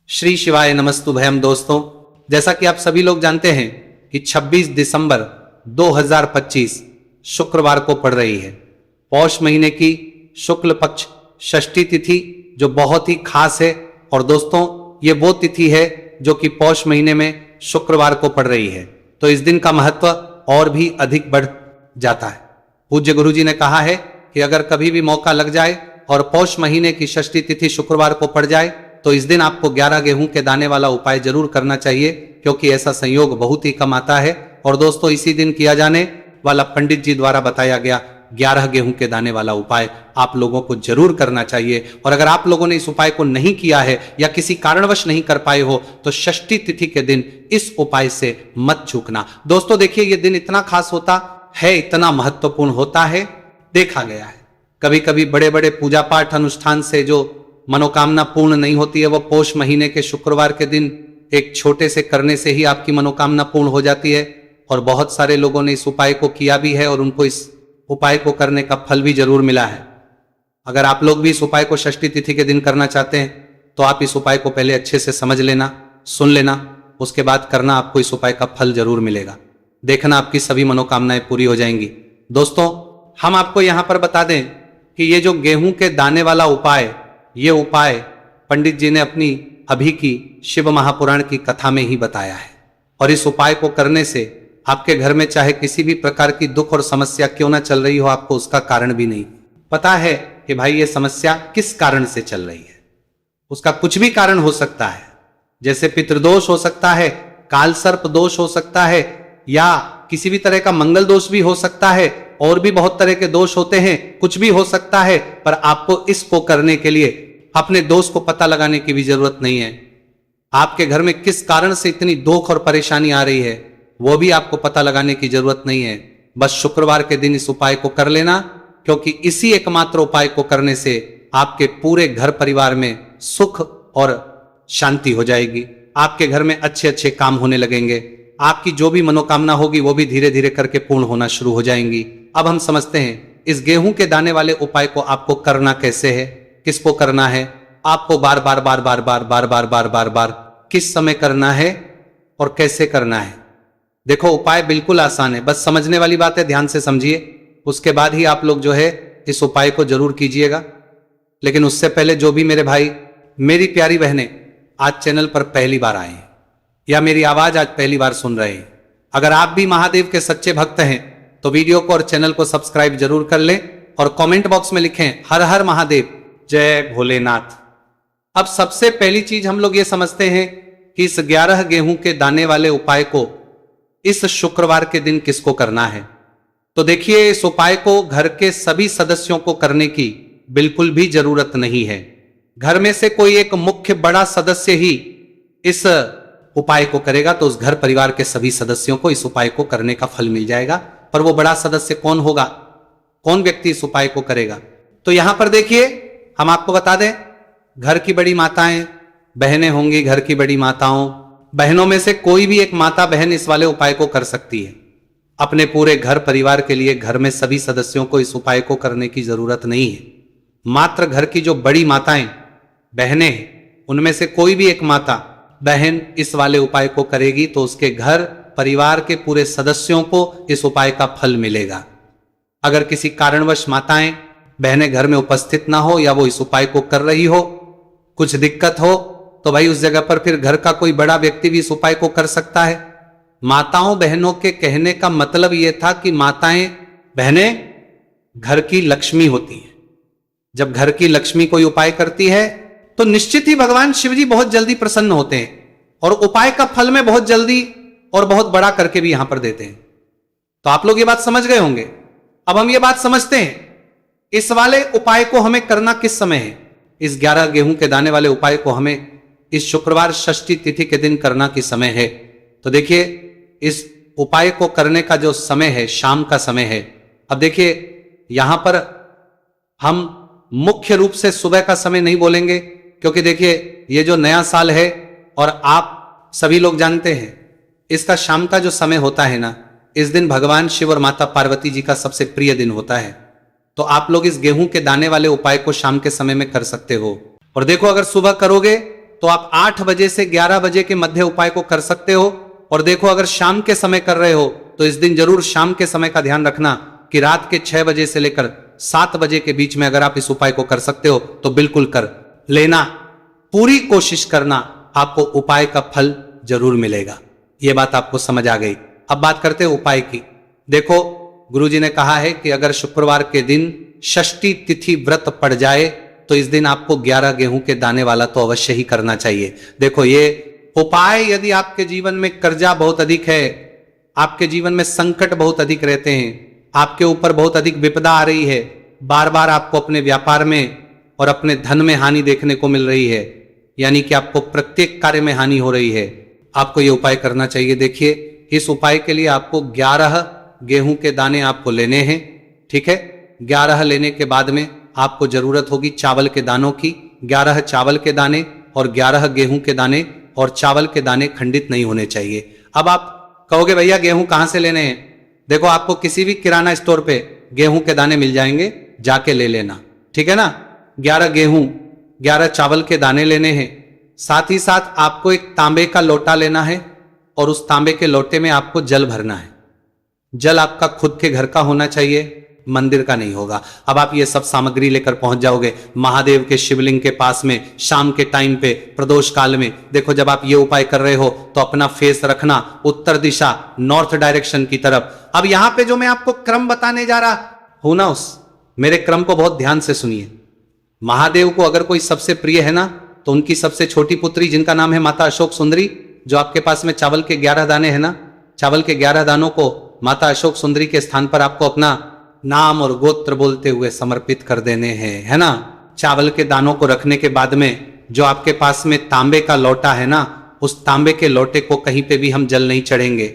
श्री शिवाय नमस्तुभयम। दोस्तों, जैसा कि आप सभी लोग जानते हैं कि 26 दिसंबर 2025 शुक्रवार को पड़ रही है पौष महीने की शुक्ल पक्ष षष्ठी तिथि, जो बहुत ही खास है। और दोस्तों, ये वो तिथि है जो कि पौष महीने में शुक्रवार को पड़ रही है, तो इस दिन का महत्व और भी अधिक बढ़ जाता है। पूज्य गुरु जी ने कहा है कि अगर कभी भी मौका लग जाए और पौष महीने की षष्ठी तिथि शुक्रवार को पड़ जाए तो इस दिन आपको 11 गेहूं के दाने वाला उपाय जरूर करना चाहिए, क्योंकि ऐसा संयोग बहुत ही कम आता है। और दोस्तों, इसी दिन किया जाने वाला पंडित जी द्वारा बताया गया 11 गेहूं के दाने वाला उपाय आप लोगों को जरूर करना चाहिए। और अगर आप लोगों ने इस उपाय को नहीं किया है या किसी कारणवश नहीं कर पाए हो तो षष्ठी तिथि के दिन इस उपाय से मत चूकना। दोस्तों देखिए, यह दिन इतना खास होता है, इतना महत्वपूर्ण होता है, देखा गया है कभी कभी बड़े बड़े पूजा पाठ अनुष्ठान से जो मनोकामना पूर्ण नहीं होती है, वो पौष महीने के शुक्रवार के दिन एक छोटे से करने से ही आपकी मनोकामना पूर्ण हो जाती है। और बहुत सारे लोगों ने इस उपाय को किया भी है और उनको इस उपाय को करने का फल भी जरूर मिला है। अगर आप लोग भी इस उपाय को षष्ठी तिथि के दिन करना चाहते हैं तो आप इस उपाय को पहले अच्छे से समझ लेना, सुन लेना, उसके बाद करना, आपको इस उपाय का फल जरूर मिलेगा। देखना आपकी सभी मनोकामनाएं पूरी हो जाएंगी। दोस्तों, हम आपको यहां पर बता दें कि ये जो गेहूं के दाने वाला उपाय, ये उपाय पंडित जी ने अपनी अभी की शिव महापुराण की कथा में ही बताया है। और इस उपाय को करने से आपके घर में चाहे किसी भी प्रकार की दुख और समस्या क्यों ना चल रही हो, आपको उसका कारण भी नहीं पता है कि भाई ये समस्या किस कारण से चल रही है। उसका कुछ भी कारण हो सकता है, जैसे पितृदोष हो सकता है, काल सर्प दोष हो सकता है, या किसी भी तरह का मंगल दोष भी हो सकता है, और भी बहुत तरह के दोष होते हैं, कुछ भी हो सकता है। पर आपको इसको करने के लिए अपने दोष को पता लगाने की भी जरूरत नहीं है। आपके घर में किस कारण से इतनी दुख और परेशानी आ रही है वो भी आपको पता लगाने की जरूरत नहीं है। बस शुक्रवार के दिन इस उपाय को कर लेना, क्योंकि इसी एकमात्र उपाय को करने से आपके पूरे घर परिवार में सुख और शांति हो जाएगी। आपके घर में अच्छे अच्छे काम होने लगेंगे, आपकी जो भी मनोकामना होगी वो भी धीरे धीरे करके पूर्ण होना शुरू हो जाएंगी। अब हम समझते हैं इस गेहूं के दाने वाले उपाय को आपको करना कैसे है, किसको करना है, आपको बार बार बार बार बार बार बार बार बार बार किस समय करना है और कैसे करना है। देखो, उपाय बिल्कुल आसान है, बस समझने वाली बात है, ध्यान से समझिए। उसके बाद ही आप लोग जो है इस उपाय को जरूर कीजिएगा। लेकिन उससे पहले जो भी मेरे भाई, मेरी प्यारी बहनें आज चैनल पर पहली बार आए हैं या मेरी आवाज आज पहली बार सुन रहे हैं, अगर आप भी महादेव के सच्चे भक्त हैं तो वीडियो को और चैनल को सब्सक्राइब जरूर कर लें और कमेंट बॉक्स में लिखें हर हर महादेव, जय भोलेनाथ। अब सबसे पहली चीज हम लोग ये समझते हैं कि इस 11 गेहूं के दाने वाले उपाय को इस शुक्रवार के दिन किसको करना है। तो देखिए, इस उपाय को घर के सभी सदस्यों को करने की बिल्कुल भी जरूरत नहीं है। घर में से कोई एक मुख्य बड़ा सदस्य ही इस उपाय को करेगा तो उस घर परिवार के सभी सदस्यों को इस उपाय को करने का फल मिल जाएगा। पर वो बड़ा सदस्य कौन होगा, कौन व्यक्ति इस उपाय को करेगा? तो यहां पर देखिए, हम आपको बता दें, घर की बड़ी माताएं, बहनें होंगी, घर की बड़ी माताओं, बहनों में से कोई भी एक माता बहन इस वाले उपाय को कर सकती है। अपने पूरे घर परिवार के लिए घर में सभी सदस्यों को इस उपाय को करने की जरूरत नहीं है। मात्र घर की जो बड़ी माताएं बहनें हैं, उनमें से कोई भी एक माता बहन इस वाले उपाय को करेगी तो उसके घर परिवार के पूरे सदस्यों को इस उपाय का फल मिलेगा। अगर किसी कारणवश माताएं बहनें घर में उपस्थित ना हो या वो इस उपाय को कर रही हो, कुछ दिक्कत हो, तो भाई उस जगह पर फिर घर का कोई बड़ा व्यक्ति भी इस उपाय को कर सकता है। माताओं बहनों के कहने का मतलब यह था कि माताएं बहनें घर की लक्ष्मी होती हैं। जब घर की लक्ष्मी कोई उपाय करती है तो निश्चित ही भगवान शिव जी बहुत जल्दी प्रसन्न होते हैं और उपाय का फल में बहुत जल्दी और बहुत बड़ा करके भी यहां पर देते हैं। तो आप लोग ये बात समझ गए होंगे। अब हम ये बात समझते हैं इस वाले उपाय को हमें करना किस समय है। इस 11 गेहूं के दाने वाले उपाय को हमें इस शुक्रवार षष्ठी तिथि के दिन करना किस समय है। तो देखिए, इस उपाय को करने का जो समय है शाम का समय है। अब देखिए, यहां पर हम मुख्य रूप से सुबह का समय नहीं बोलेंगे, क्योंकि देखिए ये जो नया साल है और आप सभी लोग जानते हैं इसका शाम का जो समय होता है ना, इस दिन भगवान शिव और माता पार्वती जी का सबसे प्रिय दिन होता है। तो आप लोग इस गेहूं के दाने वाले उपाय को शाम के समय में कर सकते हो। और देखो, अगर सुबह करोगे तो आप 8 बजे से 11 बजे के मध्य उपाय को कर सकते हो। और देखो, अगर शाम के समय कर रहे हो तो इस दिन जरूर शाम के समय का ध्यान रखना कि रात के 6 बजे से लेकर 7 बजे के बीच में अगर आप इस उपाय को कर सकते हो तो बिल्कुल कर लेना। पूरी कोशिश करना, आपको उपाय का फल जरूर मिलेगा। यह बात आपको समझ आ गई। अब बात करते हैं उपाय की। देखो, गुरुजी ने कहा है कि अगर शुक्रवार के दिन षष्ठी तिथि व्रत पड़ जाए तो इस दिन आपको 11 गेहूं के दाने वाला तो अवश्य ही करना चाहिए। देखो, ये उपाय यदि आपके जीवन में कर्जा बहुत अधिक है, आपके जीवन में संकट बहुत अधिक रहते हैं, आपके ऊपर बहुत अधिक विपदा आ रही है, बार बार आपको अपने व्यापार में और अपने धन में हानि देखने को मिल रही है, यानी कि आपको प्रत्येक कार्य में हानि हो रही है, आपको यह उपाय करना चाहिए। देखिए, इस उपाय के लिए आपको 11 गेहूं के दाने आपको लेने हैं। ठीक है, 11 लेने के बाद में आपको जरूरत होगी चावल के दानों की। 11 चावल के दाने और 11 गेहूं के दाने, और चावल के दाने खंडित नहीं होने चाहिए। अब आप कहोगे भैया गेहूं कहां से लेने हैं? देखो, आपको किसी भी किराना स्टोर पे गेहूं के दाने मिल जाएंगे, जाके ले लेना। ठीक है ना? 11 गेहूं, 11 चावल के दाने लेने हैं। साथ ही साथ आपको एक तांबे का लोटा लेना है और उस तांबे के लोटे में आपको जल भरना है। जल आपका खुद के घर का होना चाहिए, मंदिर का नहीं होगा। अब आप ये सब सामग्री लेकर पहुंच जाओगे महादेव के शिवलिंग के पास में शाम के टाइम पे प्रदोष काल में। देखो, जब आप ये उपाय कर रहे हो तो अपना फेस रखना उत्तर दिशा, नॉर्थ डायरेक्शन की तरफ। अब यहां पे जो मैं आपको क्रम बताने जा रहा हूं ना, उस मेरे क्रम को बहुत ध्यान से सुनिए। महादेव को अगर कोई सबसे प्रिय है ना, तो उनकी सबसे छोटी पुत्री जिनका नाम है माता अशोक सुंदरी, जो आपके पास में चावल के 11 दाने हैं ना, चावल के 11 दानों को माता अशोक सुंदरी के स्थान पर आपको अपना नाम और गोत्र बोलते हुए समर्पित कर देने हैं, है ना। चावल के दानों को रखने के बाद में जो आपके पास में तांबे का लोटा है ना, उस तांबे के लोटे को कहीं पे भी हम जल नहीं चढ़ेंगे।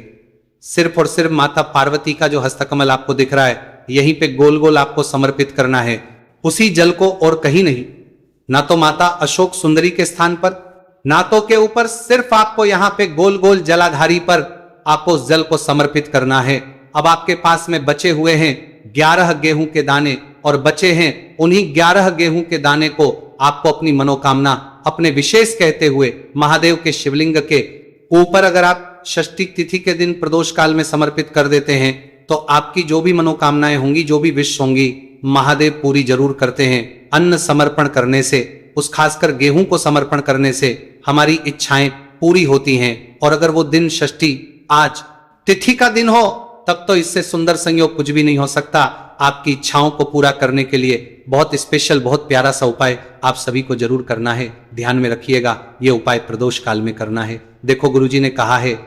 सिर्फ और सिर्फ माता पार्वती का जो हस्तकमल आपको दिख रहा है, यहीं पे गोल गोल आपको समर्पित करना है उसी जल को, और कहीं नहीं। ना तो माता अशोक सुंदरी के स्थान पर, ना तो के ऊपर, सिर्फ आपको यहां पे गोल गोल जलाधारी पर आपको उस जल को समर्पित करना है। अब आपके पास में बचे हुए हैं 11 गेहूं के दाने, और बचे हैं उन्हीं 11 गेहूं के दाने को आपको अपनी मनोकामना, अपने विशेष कहते हुए महादेव के शिवलिंग के ऊपर अगर आप षष्ठी तिथि के दिन प्रदोष काल में समर्पित कर देते हैं तो आपकी जो भी मनोकामनाएं होंगी, जो भी विश होंगी, महादेव पूरी जरूर करते हैं। अन्न समर्पण करने से, उस खासकर गेहूं को समर्पण करने से हमारी इच्छाएं पूरी होती हैं। और अगर वो दिन षष्ठी आज तिथि का दिन हो, तब तो इससे सुंदर संयोग कुछ भी नहीं हो सकता। आपकी इच्छाओं को पूरा करने के लिए बहुत स्पेशल, बहुत प्यारा सा उपाय आप सभी को जरूर करना है। ध्यान में रखिएगा, ये उपाय प्रदोष काल में करना है। देखो, गुरुजी ने कहा है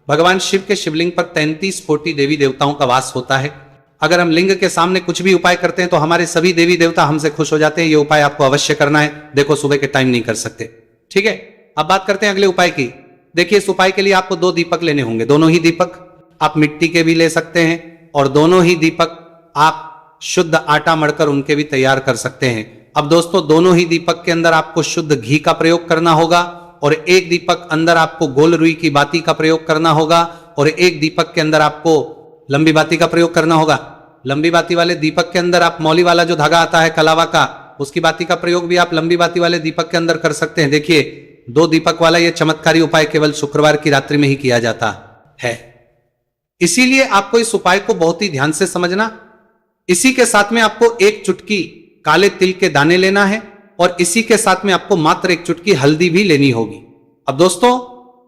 भगवान शिव के शिवलिंग पर 33-40 देवी देवताओं का वास होता है। अगर हम लिंग के सामने कुछ भी उपाय करते हैं तो हमारे सभी देवी देवता हमसे खुश हो जाते हैं। ये उपाय आपको अवश्य करना है। देखो, सुबह के टाइम नहीं कर सकते, ठीक है। अब बात करते हैं अगले उपाय की। देखिए, इस उपाय के लिए आपको 2 दीपक लेने होंगे। दोनों ही दीपक आप मिट्टी के भी ले सकते हैं, और दोनों ही दीपक आप शुद्ध आटा मढ़कर उनके भी तैयार कर सकते हैं। अब दोस्तों, दोनों ही दीपक के अंदर आपको शुद्ध घी का प्रयोग करना होगा, और एक दीपक अंदर आपको गोल रुई की बाती का प्रयोग करना होगा, और एक दीपक के अंदर आपको लंबी बाती का प्रयोग करना होगा। लंबी बाती वाले दीपक के अंदर आप मौली वाला जो धागा आता है कलावा का, उसकी बाती का प्रयोग भी आप लंबी बाती वाले दीपक के अंदर कर सकते हैं। देखिए, 2 दीपक वाला यह चमत्कारी उपाय केवल शुक्रवार की रात्रि में ही किया जाता है, इसीलिए आपको इस उपाय को बहुत ही ध्यान से समझना। इसी के साथ में आपको 1 चुटकी काले तिल के दाने लेना है, और इसी के साथ में आपको मात्र 1 चुटकी हल्दी भी लेनी होगी। अब दोस्तों,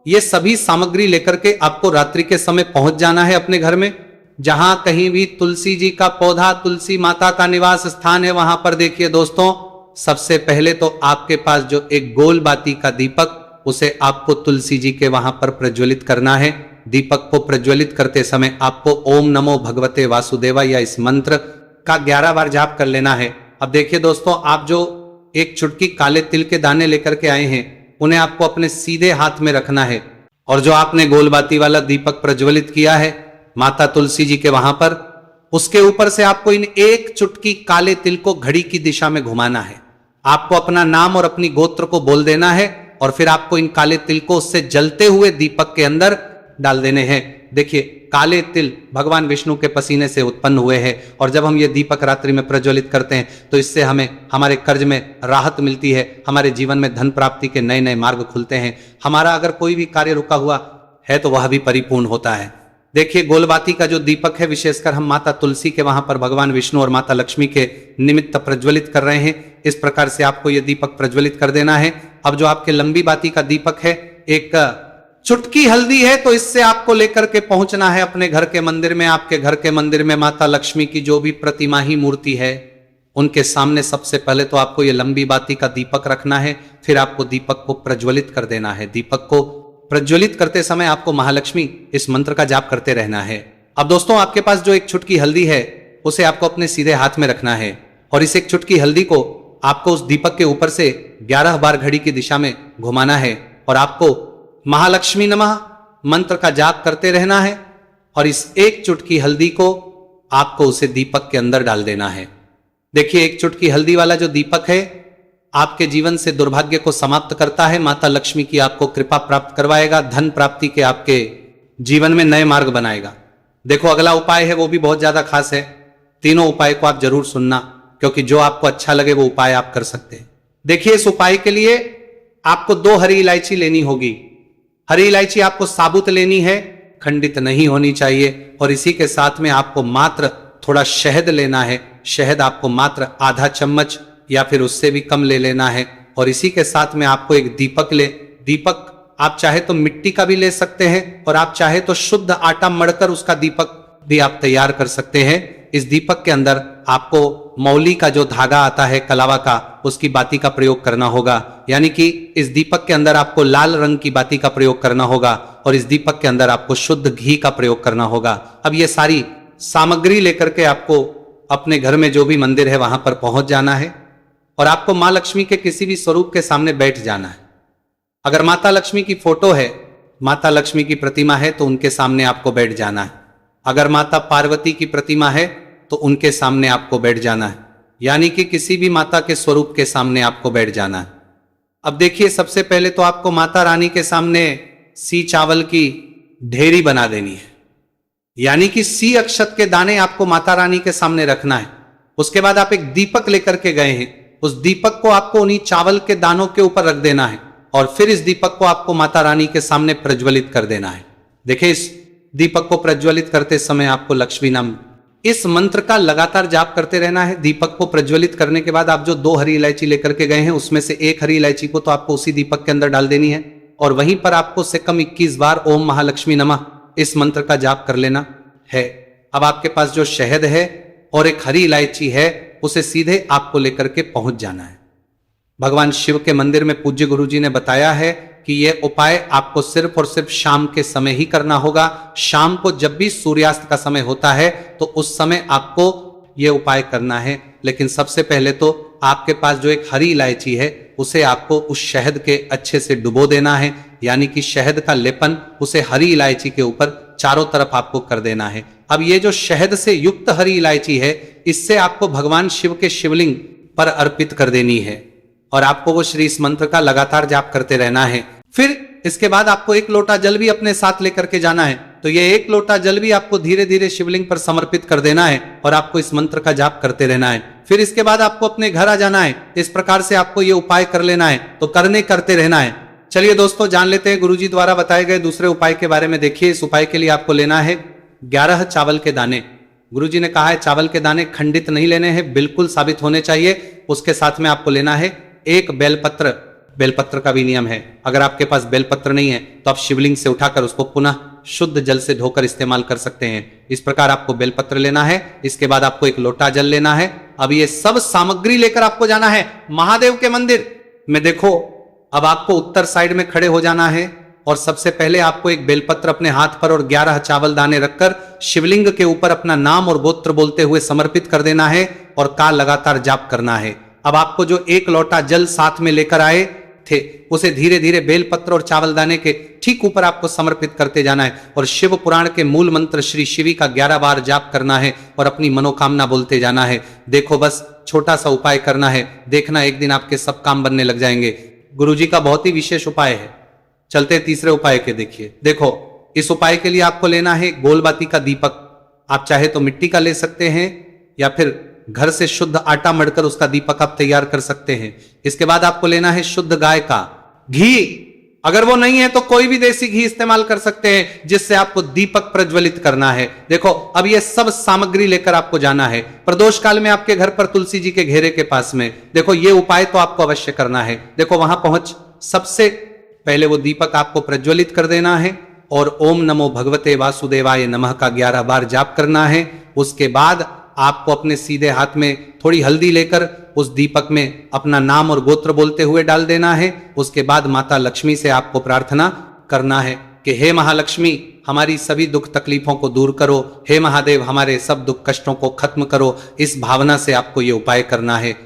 ये सभी सामग्री लेकर के आपको रात्रि के समय पहुंच जाना है अपने घर में, जहां कहीं भी तुलसी जी का पौधा, तुलसी माता का निवास स्थान है, वहां पर देखिए दोस्तों, सबसे पहले तो आपके पास जो एक गोल बाती का दीपक, उसे आपको तुलसी जी के वहां पर प्रज्वलित करना है। दीपक को प्रज्वलित करते समय आपको ओम नमो भगवते वासुदेवा या इस मंत्र का 11 बार जाप कर लेना है। अब देखिए दोस्तों, आप जो 1 चुटकी काले तिल के दाने लेकर के आए हैं, उन्हें आपको अपने सीधे हाथ में रखना है, और जो आपने गोलबाती वाला दीपक प्रज्वलित किया है माता तुलसी जी के वहां पर, उसके ऊपर से आपको इन 1 चुटकी काले तिल को घड़ी की दिशा में घुमाना है। आपको अपना नाम और अपनी गोत्र को बोल देना है, और फिर आपको इन काले तिल को उससे जलते हुए दीपक के अंदर डाल देने हैं। देखिए काले तिल भगवान विष्णु के पसीने से उत्पन्न हुए हैं, और जब हम ये दीपक रात्रि में प्रज्वलित करते हैं तो इससे हमें हमारे कर्ज में राहत मिलती है, हमारे जीवन में धन प्राप्ति के नए नए मार्ग खुलते हैं, हमारा अगर कोई भी कार्य रुका हुआ है तो वह भी परिपूर्ण होता है। देखिए गोलबाती का जो दीपक है विशेषकर हम माता तुलसी के वहां पर भगवान विष्णु और माता लक्ष्मी के निमित्त प्रज्वलित कर रहे हैं। इस प्रकार से आपको यह दीपक प्रज्वलित कर देना है। अब जो आपके लंबी बाती का दीपक है, एक चुटकी हल्दी है, तो इससे आपको लेकर के पहुंचना है अपने घर के मंदिर में। आपके घर के मंदिर में माता लक्ष्मी की जो भी प्रतिमा ही मूर्ति है उनके सामने सबसे पहले तो आपको ये लंबी बाती का दीपक रखना है, फिर आपको दीपक को प्रज्वलित कर देना है। दीपक को प्रज्वलित करते समय आपको महालक्ष्मी इस मंत्र का जाप करते रहना है। अब दोस्तों आपके पास जो एक चुटकी हल्दी है उसे आपको अपने सीधे हाथ में रखना है, और इस एक चुटकी हल्दी को आपको उस दीपक के ऊपर से 11 बार घड़ी की दिशा में घुमाना है, और आपको महालक्ष्मी नमः मंत्र का जाप करते रहना है, और इस एक चुटकी हल्दी को आपको उसे दीपक के अंदर डाल देना है। देखिए एक चुटकी हल्दी वाला जो दीपक है आपके जीवन से दुर्भाग्य को समाप्त करता है, माता लक्ष्मी की आपको कृपा प्राप्त करवाएगा, धन प्राप्ति के आपके जीवन में नए मार्ग बनाएगा। देखो अगला उपाय है वो भी बहुत ज्यादा खास है। तीनों उपाय को आप जरूर सुनना, क्योंकि जो आपको अच्छा लगे वो उपाय आप कर सकते हैं। देखिए इस उपाय के लिए आपको 2 हरी इलायची लेनी होगी। हरी इलायची आपको साबुत लेनी है, खंडित नहीं होनी चाहिए, और इसी के साथ में आपको मात्र थोड़ा शहद लेना है। शहद आपको मात्र आधा चम्मच या फिर उससे भी कम ले लेना है, और इसी के साथ में आपको एक दीपक दीपक आप चाहे तो मिट्टी का भी ले सकते हैं, और आप चाहे तो शुद्ध आटा मढ़कर उसका दीपक भी आप तैयार कर सकते हैं। इस दीपक के अंदर आपको मौली का जो धागा आता है कलावा का, उसकी बाती का प्रयोग करना होगा, यानी कि इस दीपक के अंदर आपको लाल रंग की बाती का प्रयोग करना होगा, और इस दीपक के अंदर आपको शुद्ध घी का प्रयोग करना होगा। अब ये सारी सामग्री लेकर के आपको अपने घर में जो भी मंदिर है वहां पर पहुंच जाना है, और आपको मां लक्ष्मी के किसी भी स्वरूप के सामने बैठ जाना है। अगर माता लक्ष्मी की फोटो है, माता लक्ष्मी की प्रतिमा है, तो उनके सामने आपको बैठ जाना है। अगर माता पार्वती की प्रतिमा है तो उनके सामने आपको बैठ जाना है, यानी कि किसी भी माता के स्वरूप के सामने आपको बैठ जाना है। अब देखिए सबसे पहले तो आपको माता रानी के सामने सी चावल की ढेरी बना देनी है, यानी कि सी अक्षत के दाने आपको माता रानी के सामने रखना है। उसके बाद आप एक दीपक लेकर के गए हैं, उस दीपक को आपको उन्हीं चावल के दानों के ऊपर रख देना है, और फिर इस दीपक को आपको माता रानी के सामने प्रज्वलित कर देना है। देखिए इस दीपक को प्रज्वलित करते समय आपको लक्ष्मी नाम इस मंत्र का लगातार जाप करते रहना है। दीपक को प्रज्वलित करने के बाद आप जो 2 हरी इलायची लेकर के गए हैं उसमें से एक हरी इलायची को तो आपको उसी दीपक के अंदर डाल देनी है, और वहीं पर आपको से कम 21 बार ओम महालक्ष्मी नमः इस मंत्र का जाप कर लेना है। अब आपके पास जो शहद है और एक हरी इलायची है उसे सीधे आपको लेकर के पहुंच जाना है। भगवान शिव के मंदिर में पूज्य गुरु जी ने बताया है कि यह उपाय आपको सिर्फ और सिर्फ शाम के समय ही करना होगा। शाम को जब भी सूर्यास्त का समय होता है तो उस समय आपको यह उपाय करना है। लेकिन सबसे पहले तो आपके पास जो एक हरी इलायची है उसे आपको उस शहद के अच्छे से डुबो देना है, यानी कि शहद का लेपन उसे हरी इलायची के ऊपर चारों तरफ आपको कर देना है। अब ये जो शहद से युक्त हरी इलायची है इससे आपको भगवान शिव के शिवलिंग पर अर्पित कर देनी है, और आपको वो श्री इस मंत्र का लगातार जाप करते रहना है। फिर इसके बाद आपको 1 लोटा जल भी अपने साथ लेकर के जाना है, तो ये 1 लोटा जल भी आपको धीरे धीरे शिवलिंग पर समर्पित कर देना है, और आपको इस मंत्र का जाप करते रहना है। फिर इसके बाद आपको अपने घर आ जाना है। इस प्रकार से आपको ये उपाय कर लेना है, तो करते रहना है। चलिए दोस्तों जान लेते हैं गुरुजी द्वारा बताए गए दूसरे उपाय के बारे में। देखिए इस उपाय के लिए आपको लेना है 11 चावल के दाने। गुरुजी ने कहा है चावल के दाने खंडित नहीं लेने हैं, बिल्कुल साबित होने चाहिए। उसके साथ में आपको लेना है 1 बेलपत्र। बेलपत्र का भी नियम है, अगर आपके पास बेलपत्र नहीं है तो आप शिवलिंग से उठाकर उसको पुनः शुद्ध जल से धोकर इस्तेमाल कर सकते हैं। इस प्रकार आपको बेलपत्र लेना है। इसके बाद आपको 1 लोटा जल लेना है। अब ये सब सामग्री लेकर आपको जाना है महादेव के मंदिर में। देखो अब आपको उत्तर साइड में खड़े हो जाना है, और सबसे पहले आपको 1 बेलपत्र अपने हाथ पर और 11 चावल दाने रखकर शिवलिंग के ऊपर अपना नाम और गोत्र बोलते हुए समर्पित कर देना है, और का लगातार जाप करना है। अब आपको जो 1 लोटा जल साथ में लेकर आए थे उसे धीरे धीरे बेलपत्र और चावल दाने के ठीक ऊपर आपको समर्पित करते जाना है, और शिव पुराण के मूल मंत्र श्री शिवी का 11 बार जाप करना है, और अपनी मनोकामना बोलते जाना है। देखो बस छोटा सा उपाय करना है, देखना एक दिन आपके सब काम बनने लग जाएंगे। गुरुजी का बहुत ही विशेष उपाय है। चलते तीसरे उपाय के। देखिए देखो इस उपाय के लिए आपको लेना है गोलबाती का दीपक। आप चाहे तो मिट्टी का ले सकते हैं या फिर घर से शुद्ध आटा मढ़कर उसका दीपक आप तैयार कर सकते हैं। इसके बाद आपको लेना है शुद्ध गाय का घी। अगर वो नहीं है तो कोई भी देसी घी इस्तेमाल कर सकते हैं जिससे आपको दीपक प्रज्वलित करना है। देखो अब ये सब सामग्री लेकर आपको जाना है प्रदोष काल में आपके घर पर तुलसी जी के घेरे के पास में। देखो ये उपाय तो आपको अवश्य करना है। देखो वहां पहुंच सबसे पहले वो दीपक आपको प्रज्वलित कर देना है और ओम नमो भगवते वासुदेवाय नमः का 11 बार जाप करना है। उसके बाद आपको अपने सीधे हाथ में थोड़ी हल्दी लेकर उस दीपक में अपना नाम और गोत्र बोलते हुए डाल देना है। उसके बाद माता लक्ष्मी से आपको प्रार्थना करना है कि हे महालक्ष्मी हमारी सभी दुख तकलीफों को दूर करो, हे महादेव हमारे सब दुख कष्टों को खत्म करो। इस भावना से आपको ये उपाय करना है।